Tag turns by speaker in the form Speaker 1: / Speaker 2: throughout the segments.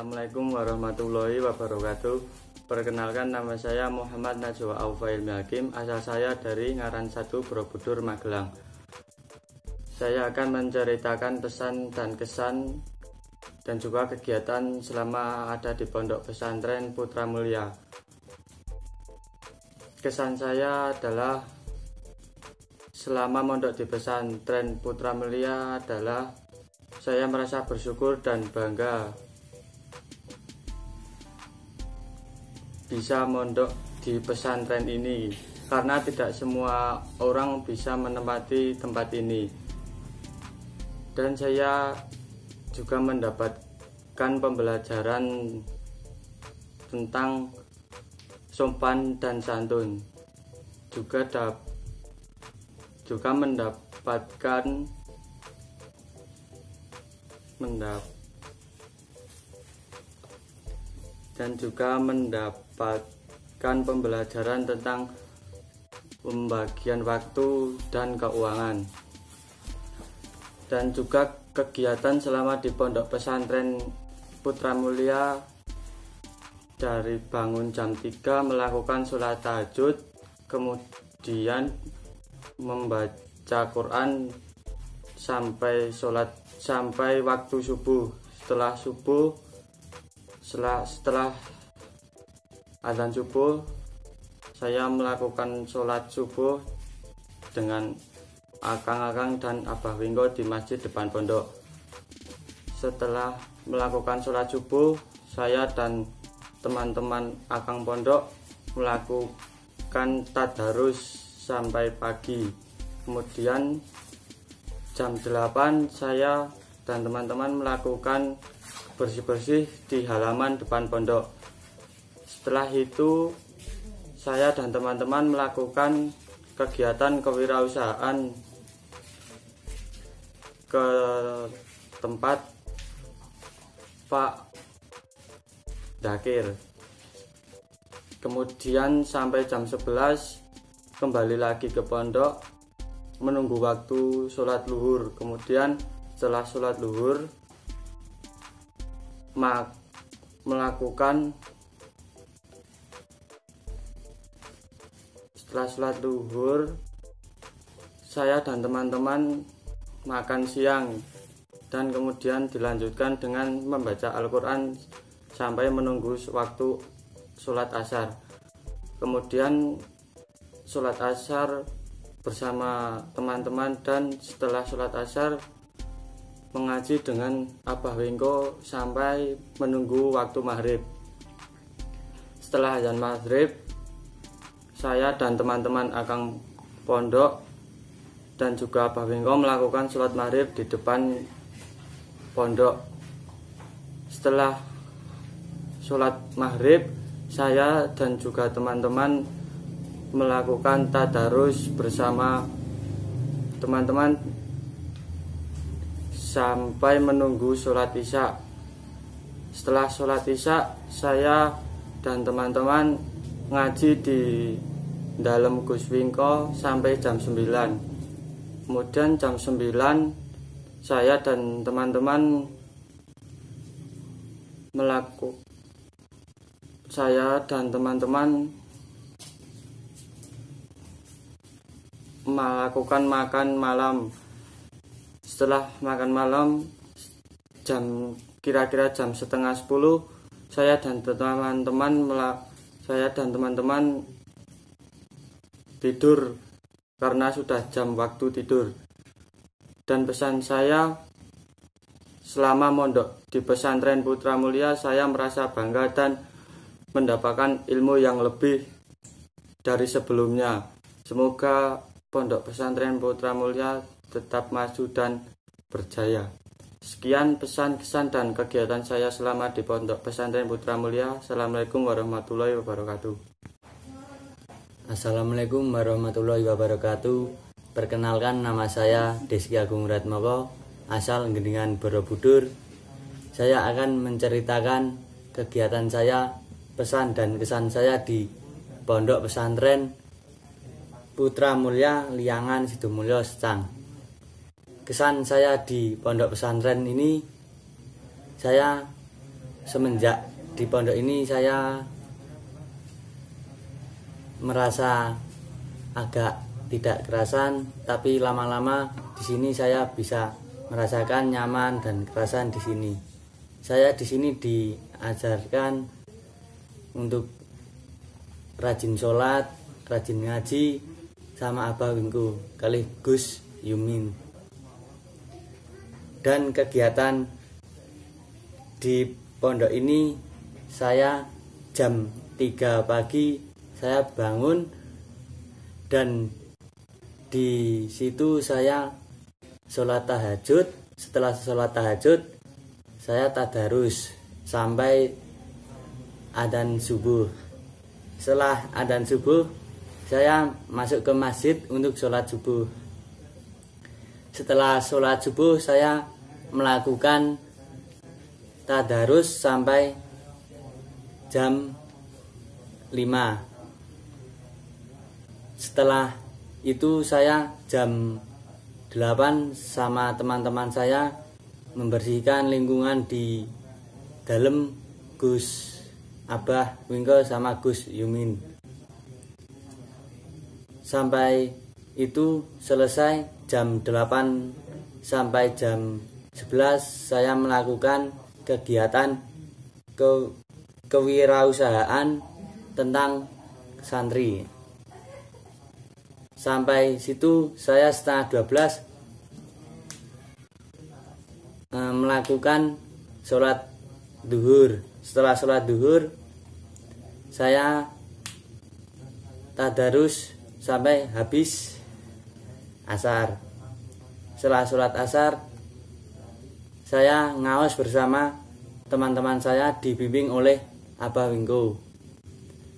Speaker 1: Assalamualaikum warahmatullahi wabarakatuh. Perkenalkan, nama saya Muhammad Najwa Aufa Ilmi Hakim. Asal saya dari Ngaran 1, Borobudur, Magelang. Saya akan menceritakan pesan dan kesan dan juga kegiatan selama ada di Pondok Pesantren Putra Mulia. Kesan saya adalah selama mondok di Pesantren Putra Mulia adalah saya merasa bersyukur dan bangga bisa mondok di pesantren ini, karena tidak semua orang bisa menempati tempat ini. Dan saya juga mendapatkan pembelajaran tentang sopan dan santun, juga mendapatkan pembelajaran tentang pembagian waktu dan keuangan. Dan juga kegiatan selama di Pondok Pesantren Putra Mulia, dari bangun jam 3 melakukan sholat tahajud, kemudian membaca Quran sampai waktu subuh. Setelah azan subuh, saya melakukan sholat subuh dengan akang-akang dan Abah Wingko di masjid depan pondok. Setelah melakukan sholat subuh, saya dan teman-teman akang pondok melakukan tadarus sampai pagi. Kemudian jam 8 saya dan teman-teman melakukan bersih-bersih di halaman depan pondok. Setelah itu saya dan teman-teman melakukan kegiatan kewirausahaan ke tempat Pak Dakir. Kemudian sampai jam 11 kembali lagi ke pondok menunggu waktu sholat luhur. Kemudian setelah sholat luhur setelah sholat luhur, saya dan teman-teman makan siang dan kemudian dilanjutkan dengan membaca Al-Quran sampai menunggu waktu sholat asar. Kemudian sholat asar bersama teman-teman, dan setelah sholat asar mengaji dengan Abah Wingko sampai menunggu waktu maghrib. Setelah azan maghrib, saya dan teman-teman akang pondok dan juga Abah Wingko melakukan sholat maghrib di depan pondok. Setelah sholat maghrib, saya dan juga teman-teman melakukan tadarus bersama teman-teman sampai menunggu sholat isya. Setelah sholat isya, saya dan teman-teman ngaji di dalam Gus Wingko sampai jam 9. Kemudian jam 9 saya dan teman-teman melakukan makan malam. Setelah makan malam kira-kira jam setengah 10, saya dan teman-teman tidur karena sudah jam waktu tidur. Dan pesan saya selama mondok di Pesantren Putra Mulia, saya merasa bangga dan mendapatkan ilmu yang lebih dari sebelumnya. Semoga Pondok Pesantren Putra Mulia tetap maju dan berjaya. Sekian pesan, kesan, dan kegiatan saya selama di Pondok Pesantren Putra Mulia. Assalamualaikum warahmatullahi wabarakatuh.
Speaker 2: Assalamualaikum warahmatullahi wabarakatuh. Perkenalkan, nama saya Deski Agung Ratmoko, asal Gendingan Borobudur. Saya akan menceritakan kegiatan saya, pesan dan kesan saya di Pondok Pesantren Putra Mulia Liangan Sidomulyo Secang. Kesan saya di pondok pesantren ini, saya semenjak di pondok ini saya merasa agak tidak kerasan, tapi lama-lama di sini saya bisa merasakan nyaman dan kerasan di sini. Saya di sini diajarkan untuk rajin sholat, rajin ngaji sama Abah Wingku kali Gus Yumin. Dan kegiatan di pondok ini, saya jam 3 pagi saya bangun, dan di situ saya sholat tahajud. Setelah sholat tahajud saya tadarus sampai adzan subuh. Setelah adzan subuh saya masuk ke masjid untuk sholat subuh. Setelah sholat subuh saya melakukan tadarus sampai jam 5. Setelah itu saya jam 8 sama teman-teman saya membersihkan lingkungan di dalam Gus Abah Wingko sama Gus Yumin. Sampai itu selesai jam 8 sampai jam 11 saya melakukan kegiatan kewirausahaan tentang santri. Sampai situ saya setengah 12 melakukan sholat duhur. Setelah sholat duhur saya tadarus sampai habis asar. Setelah sholat asar saya ngaos bersama teman-teman saya dibimbing oleh Abah Wingko.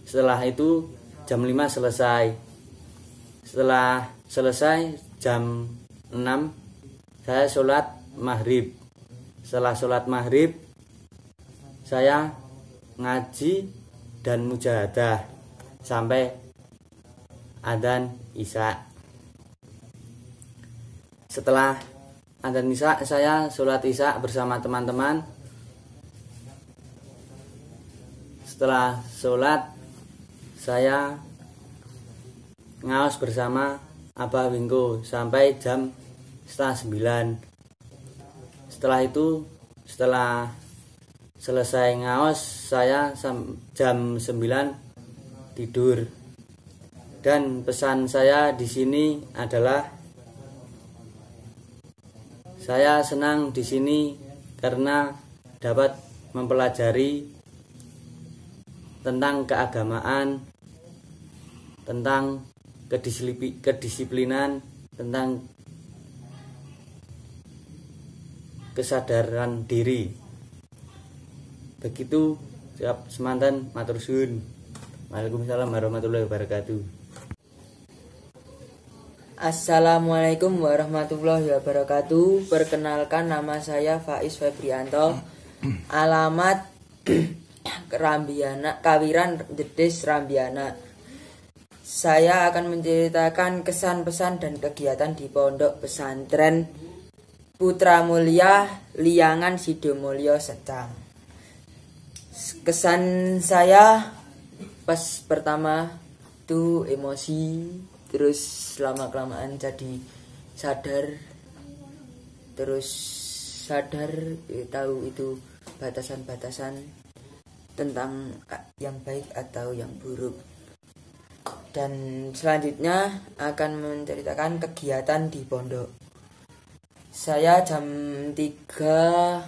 Speaker 2: Setelah itu jam 5 selesai. Setelah selesai jam 6 saya sholat maghrib. Setelah sholat maghrib saya ngaji dan mujahadah sampai adzan isya. Setelah adzan isya saya sholat isya bersama teman-teman. Setelah sholat saya ngaos bersama Abah Wingko sampai jam setengah 9. Setelah itu, setelah selesai ngaos saya jam 9 tidur. Dan pesan saya di sini adalah saya senang di sini karena dapat mempelajari tentang keagamaan, tentang kedisiplinan, tentang kesadaran diri. Begitu, siap semantan, matur suwun. Waalaikumsalam warahmatullahi wabarakatuh.
Speaker 3: Assalamualaikum warahmatullahi wabarakatuh. Perkenalkan, nama saya Faiz Febrianto. Alamat Rambiana, Kawiran Jedes Rambiana. Saya akan menceritakan kesan, pesan, dan kegiatan di Pondok Pesantren Putra Mulia Liangan Sidomulyo Secang. Kesan saya pas pertama itu emosi, terus lama-kelamaan jadi sadar, tahu itu batasan-batasan tentang yang baik atau yang buruk. Dan selanjutnya akan menceritakan kegiatan di pondok. Saya jam 3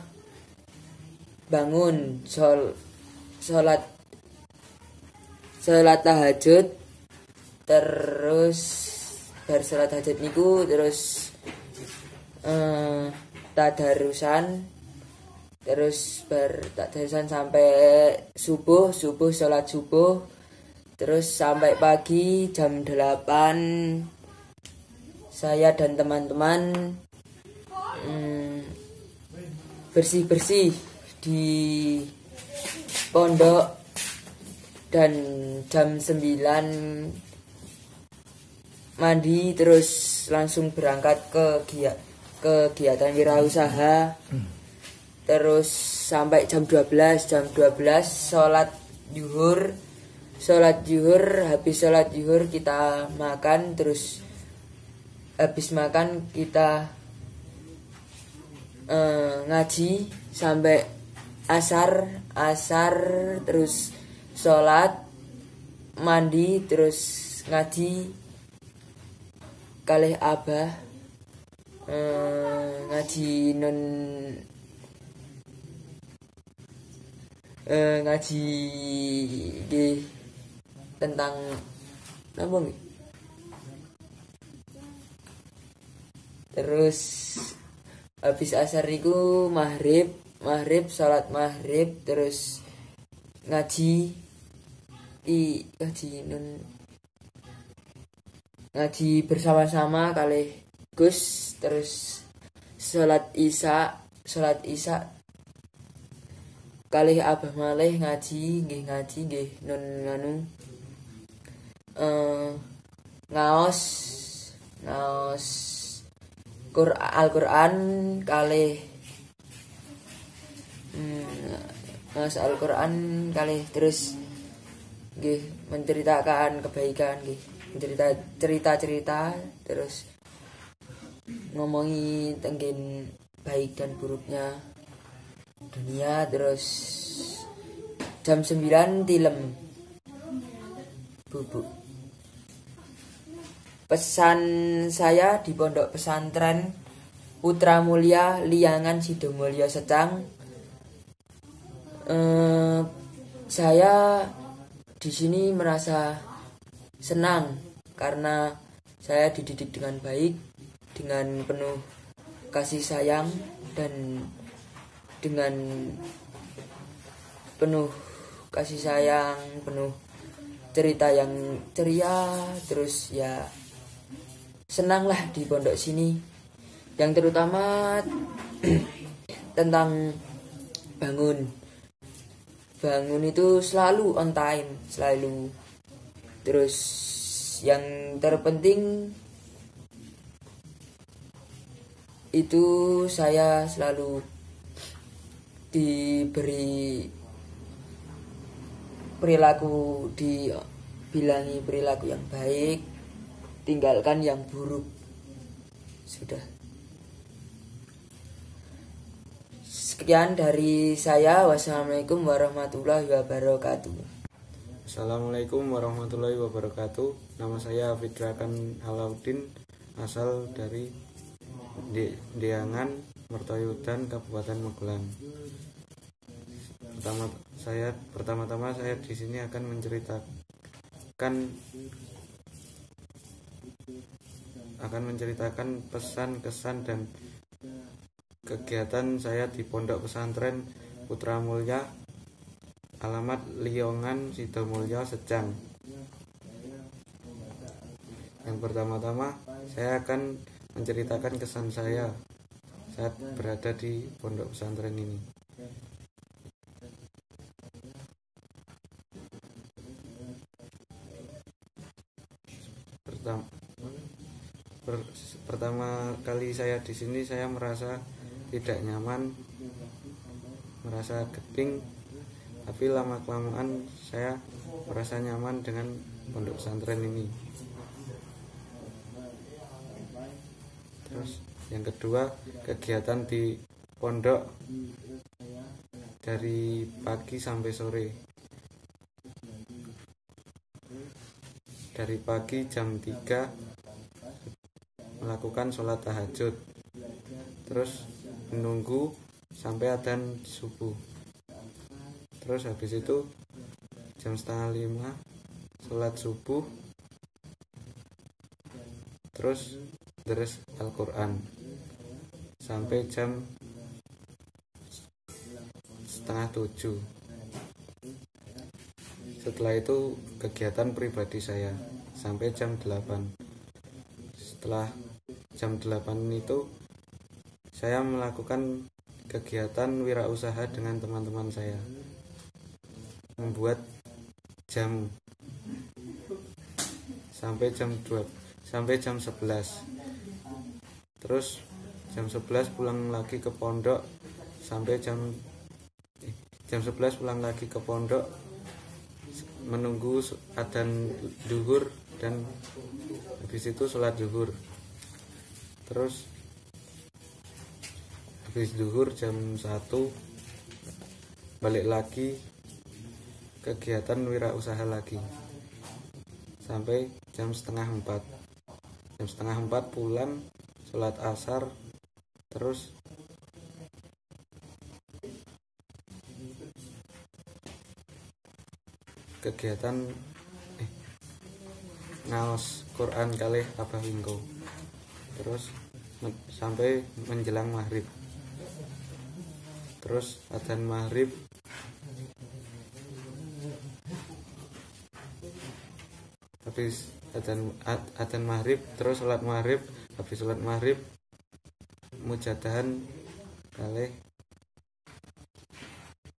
Speaker 3: bangun sholat tahajud, terus bar sholat tahajud niku terus tadarusan, terus tadarusan sampai subuh sholat subuh, terus sampai pagi jam 8 saya dan teman-teman bersih-bersih di pondok, dan jam 9 mandi terus langsung berangkat ke kegiatan wirausaha, terus sampai jam 12 sholat zuhur, habis sholat zuhur kita makan, terus habis makan kita ngaji sampai asar, terus sholat, mandi, terus ngaji kalih abah, ngaji tentang apa nggih. Terus habis asar niku maghrib salat maghrib, terus ngaji bersama-sama kalih Gus, terus salat isya kalih abah malih ngaji nun nganu ngaos Al-Qur'an kalih ngaos Al-Qur'an kalih, terus nggih menceritakan kebaikan, nggih cerita, terus ngomongi tentang baik dan buruknya dunia, terus jam 9 tilem bubuk. Pesan saya di Pondok Pesantren Putra Mulia Liangan Sidomulyo Secang, saya di sini merasa senang karena saya dididik dengan baik, dengan penuh kasih sayang, dan dengan penuh kasih sayang, penuh cerita yang ceria, terus ya senanglah di pondok sini, yang terutama tentang bangun itu selalu on time, terus yang terpenting itu saya selalu dibilangi perilaku yang baik, tinggalkan yang buruk. Sudah. Sekian dari saya. Wassalamualaikum warahmatullahi wabarakatuh.
Speaker 4: Assalamualaikum warahmatullahi wabarakatuh. Nama saya Fidrakan Alauddin, asal dari Diangan, Mertoyudan, Kabupaten Magelang. Pertama-tama saya di sini akan menceritakan pesan, kesan, dan kegiatan saya di Pondok Pesantren Putra Mulia, alamat Liangan Sidomulyo Secang. Yang pertama-tama saya akan menceritakan kesan saya saat berada di Pondok Pesantren ini. Pertama kali saya di sini saya merasa tidak nyaman, merasa genting, tapi lama-kelamaan saya merasa nyaman dengan pondok pesantren ini. Terus yang kedua, kegiatan di pondok dari pagi sampai sore. Dari pagi jam 3 melakukan sholat tahajud, terus menunggu sampai adzan subuh. Terus habis itu jam 4:30 sholat subuh, terus deres Al-Quran sampai jam setengah 7. Setelah itu kegiatan pribadi saya sampai jam 8. Setelah jam 8 itu saya melakukan kegiatan wirausaha dengan teman-teman saya, membuat jamu sampai jam 11. Terus jam 11 pulang lagi ke pondok sampai jam 11 pulang lagi ke pondok menunggu adzan zuhur, dan habis itu sholat zuhur. Terus habis zuhur jam 1 balik lagi kegiatan wirausaha lagi sampai jam setengah 4. Jam setengah 4 pulang sholat asar, terus kegiatan ngaos Quran kalih Abah Wingko, terus sampai menjelang maghrib. Terus adzan maghrib, habis adzan maghrib, terus sholat maghrib. Habis sholat maghrib mujadahan kalih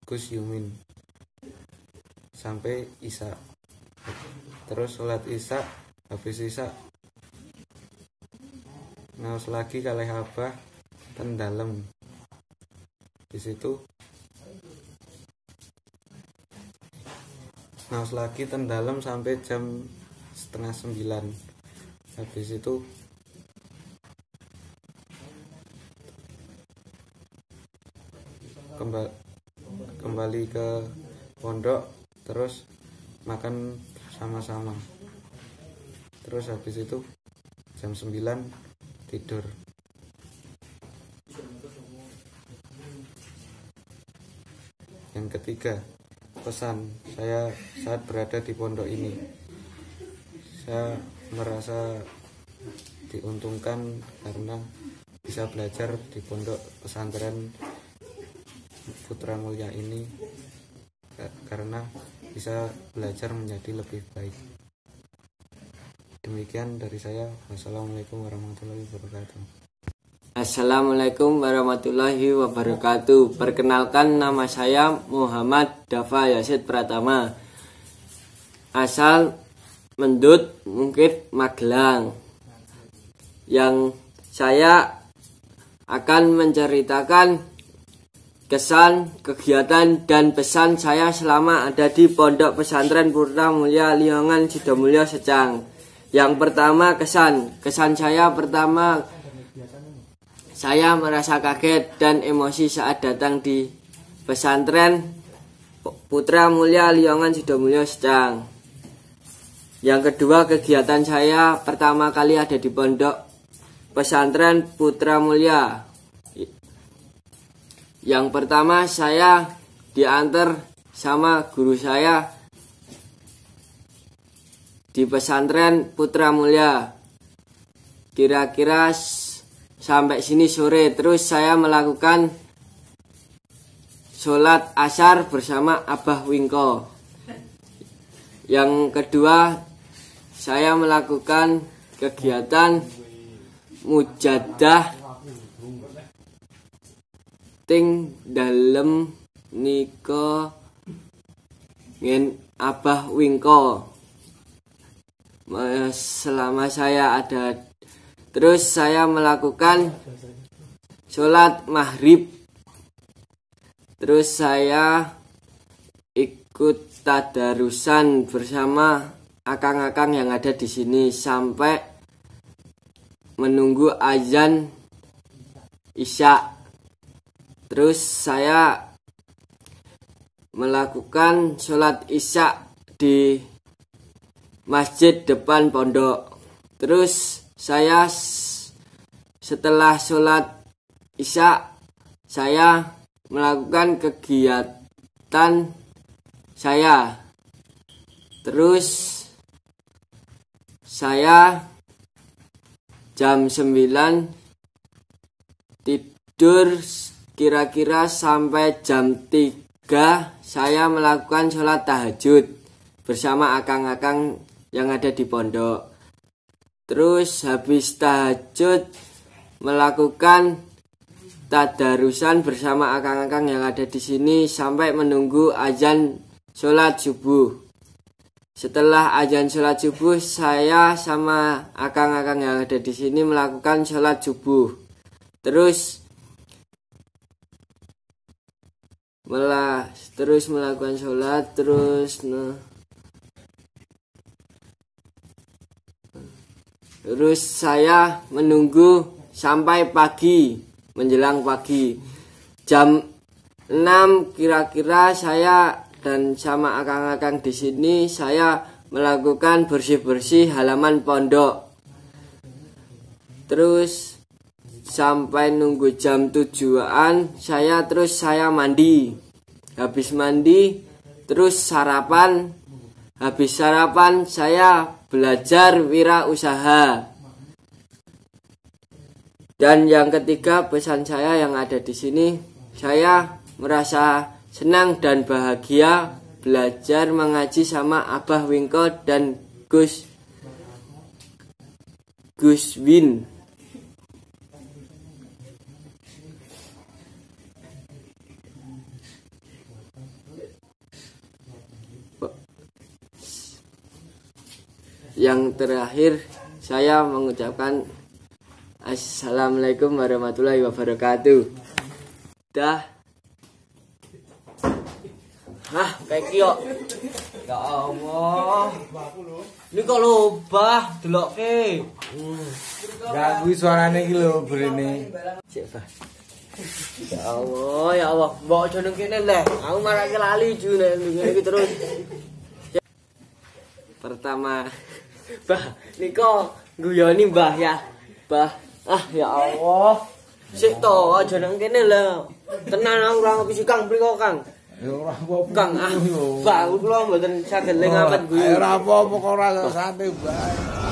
Speaker 4: Gus Yumin sampai isya. Terus sholat isya, habis isya ngaos lagi kalih Abah ten dalem. Di situ ngaos lagi ten dalem sampai jam setengah 9. Habis itu kembali ke pondok, terus makan sama-sama. Terus habis itu jam 9 tidur. Yang ketiga, pesan saya saat berada di pondok ini. Saya merasa diuntungkan karena bisa belajar di pondok pesantren Putra Mulia ini, karena bisa belajar menjadi lebih baik. Demikian dari saya. Wassalamualaikum warahmatullahi wabarakatuh.
Speaker 5: Assalamualaikum warahmatullahi wabarakatuh. Perkenalkan, nama saya Muhammad Dafa Yasid Pratama, asal Mendut Mungkit Magelang. Yang saya akan menceritakan kesan, kegiatan, dan pesan saya selama ada di Pondok Pesantren Putra Mulia Liongan Sidomulyo Secang. Yang pertama, kesan saya pertama, saya merasa kaget dan emosi saat datang di pesantren Putra Mulia Liongan Sidomulyo Secang. Yang kedua, kegiatan saya pertama kali ada di Pondok Pesantren Putra Mulia. Yang pertama, saya diantar sama guru saya di pesantren Putra Mulia. Kira-kira sampai sini sore. Terus saya melakukan sholat asar bersama Abah Wingko. Yang kedua, saya melakukan kegiatan mujadah ting dalem niko ngen Abah Wingko. Selama saya ada, terus saya melakukan sholat maghrib. Terus saya ikut tadarusan bersama akang-akang yang ada di sini sampai menunggu azan isya. Terus saya melakukan sholat isya di masjid depan pondok. Terus saya setelah sholat isya, saya melakukan kegiatan saya. Terus saya jam 9 tidur kira-kira sampai jam 3 saya melakukan sholat tahajud bersama akang-akang yang ada di pondok. Terus habis tahajud melakukan tadarusan bersama akang-akang yang ada di sini sampai menunggu azan sholat subuh. Setelah azan sholat subuh, saya sama akang-akang yang ada di sini melakukan sholat subuh. Terus melakukan sholat, terus saya menunggu sampai pagi, menjelang pagi. Jam 6 kira-kira saya dan sama akang-akang di sini saya melakukan bersih-bersih halaman pondok. Terus sampai nunggu jam 7-an saya mandi. Habis mandi terus sarapan. Habis sarapan saya belajar wirausaha. Dan yang ketiga, pesan saya yang ada di sini, saya merasa senang dan bahagia belajar mengaji sama Abah Wingko dan Gus Win. Yang terakhir saya mengucapkan Assalamualaikum warahmatullahi wabarakatuh. Dah.
Speaker 2: Kayak kyo. Ya Allah. Ini kok lobah delokke.
Speaker 4: Ganggu suarane iki lho brene.
Speaker 2: Cek, Bah. Ya Allah, mbok aja nang kene leh. Aku marake lali ju nek iki terus.
Speaker 5: Pertama,
Speaker 2: Bah, niko guyoni Mbah ya. Bah. Ya Allah. Sik to aja nang kene lho. Tenan aku ora ngopi Kang mriko Kang.
Speaker 4: Ya ora apa-apa.
Speaker 2: Kang, Bah, kula mboten saged lengaken guyu.
Speaker 4: Ora apa-apa kok ora santai bae.